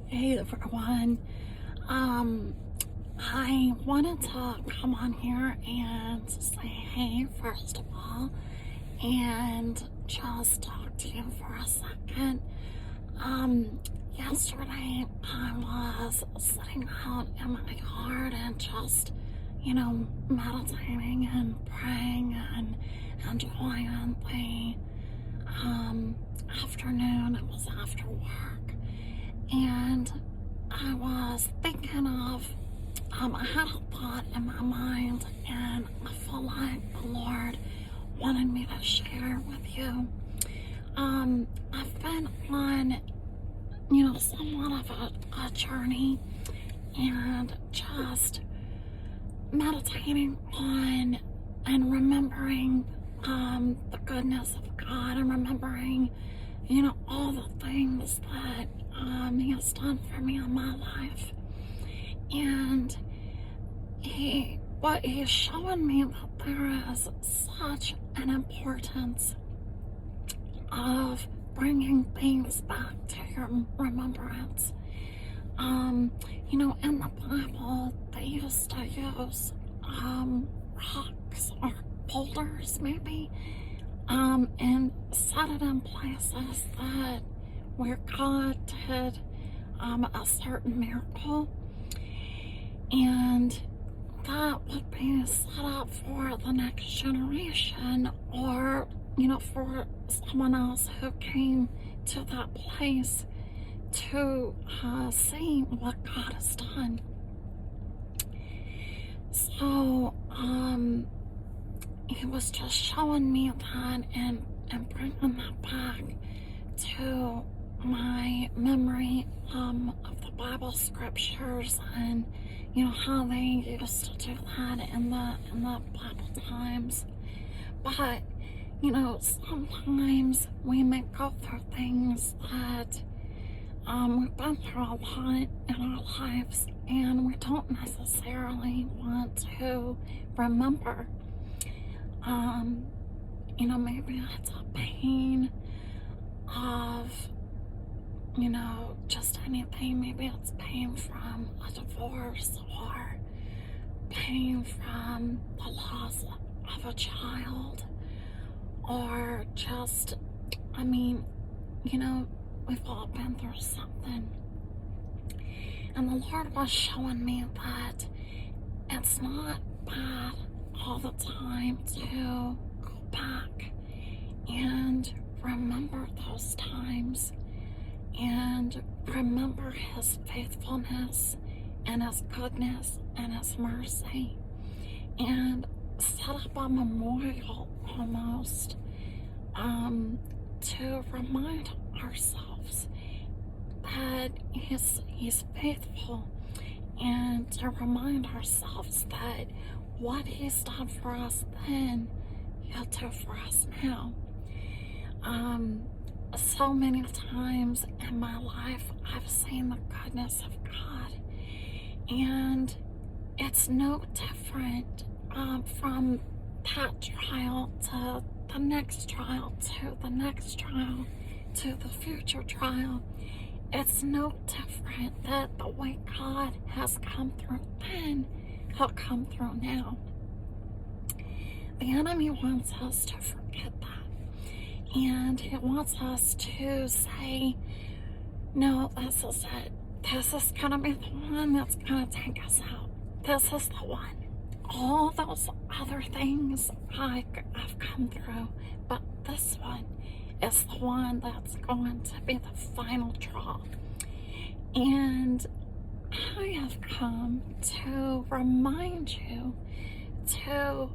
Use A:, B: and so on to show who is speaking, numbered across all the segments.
A: Hey everyone. I wanted to come on here and say hey first of all and just talk to you for a second. Yesterday I was sitting out in my yard and just, meditating and praying and enjoying the afternoon. It was after work. And I was thinking of, I had a thought in my mind, and I feel like the Lord wanted me to share with you. I've been on, somewhat of a journey and just meditating on and remembering the goodness of God and remembering, all the things that He has done for me in my life. And what He's showing me that there is such an importance of bringing things back to your remembrance. In the Bible, they used to use rocks or boulders, maybe, and set it in places that where God did a certain miracle, and that would be set up for the next generation, or for someone else who came to that place to see what God has done. So He was just showing me that and bringing that back to my memory of the Bible scriptures, and how they used to do that in the Bible times. But sometimes we may go through things that we've been through a lot in our lives, and we don't necessarily want to remember. Maybe it's a pain of, just anything. Maybe it's pain from a divorce, or pain from the loss of a child, or just, we've all been through something. And the Lord was showing me that it's not bad all the time to go back and remember those times and remember His faithfulness and His goodness and His mercy, and set up a memorial almost to remind ourselves that He's faithful, and to remind ourselves that what He's done for us then, He'll do for us now. So many times in my life, I've seen the goodness of God, and it's no different from that trial to the next trial, to the next trial, to the future trial. It's no different that the way God has come through then, He'll come through now. The enemy wants us to forget that, and he wants us to say, no, this is it. This is going to be the one that's going to take us out. This is the one. All those other things I've come through, but this one is the one that's going to be the final draw. And I have come to remind you, to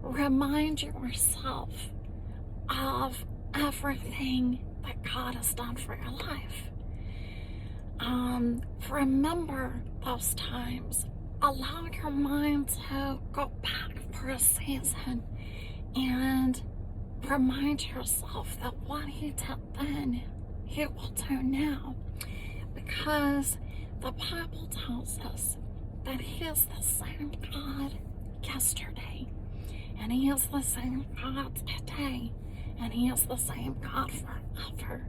A: remind yourself of everything that God has done for your life. Remember those times. Allow your mind to go back for a season and remind yourself that what He did then, He will do now. Because the Bible tells us that He is the same God yesterday, and He is the same God today, and He is the same God forever.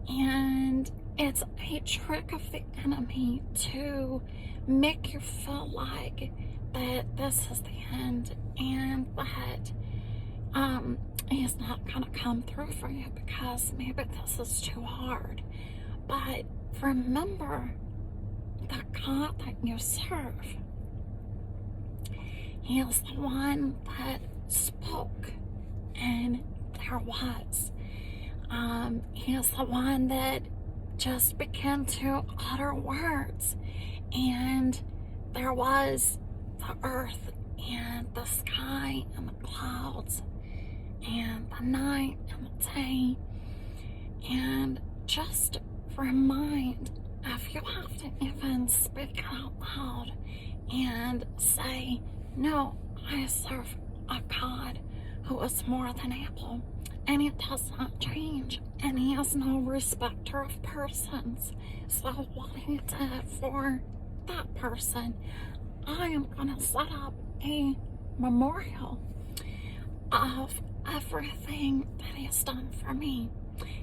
A: And it's a trick of the enemy to make you feel like that this is the end and that he's not gonna come through for you because maybe this is too hard. But remember the God that you serve. He is the one that spoke and there was. He is the one that just began to utter words, and there was the earth and the sky and the clouds and the night and the day. And just remind, if you have to even speak out loud and say, no, I serve a God who is more than able, and it does not change, and he is no respecter of persons. So what he did for that person, I am going to set up a memorial of everything that he's done for me.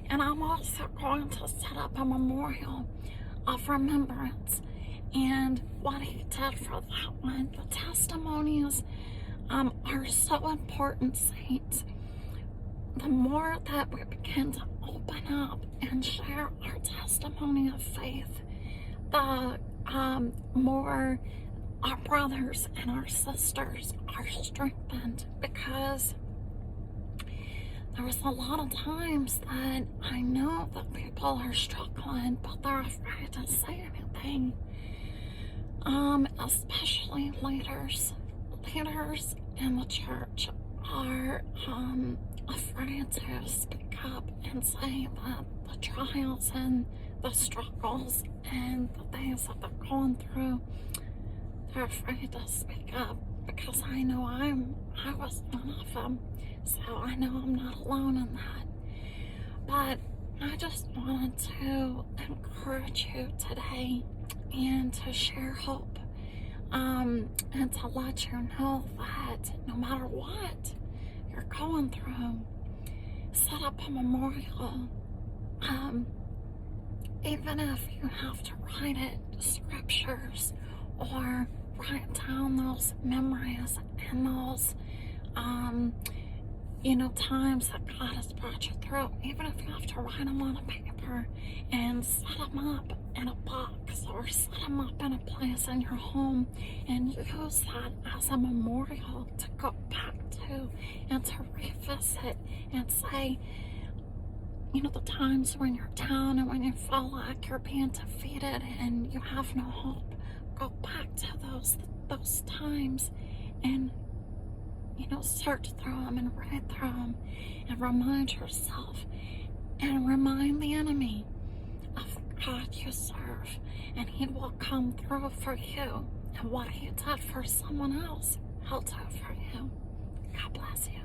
A: And I'm also going to set up a memorial of remembrance and what he did for that one. The testimonies are so important, saints. The more that we begin to open up and share our testimony of faith, the more our brothers and our sisters are strengthened, because there's a lot of times that I know that people are struggling, but they're afraid to say anything. Especially leaders. Leaders in the church are afraid to speak up and say that the trials and the struggles and the things that they're going through, they're afraid to speak up, because I know I was one of them. So I know I'm not alone in that. But I just wanted to encourage you today and to share hope, and to let you know that no matter what you're going through, set up a memorial. Even if you have to write it, scriptures, or write down those memories and those times that God has brought you through, even if you have to write them on a paper and set them up in a box or set them up in a place in your home, and use that as a memorial to go back to and to revisit and say, the times when you're down and when you feel like you're being defeated and you have no hope, go back to those times and search through them and read through them and remind yourself and remind the enemy of the God you serve, and he will come through for you, and what he did for someone else, he'll do for you. God bless you.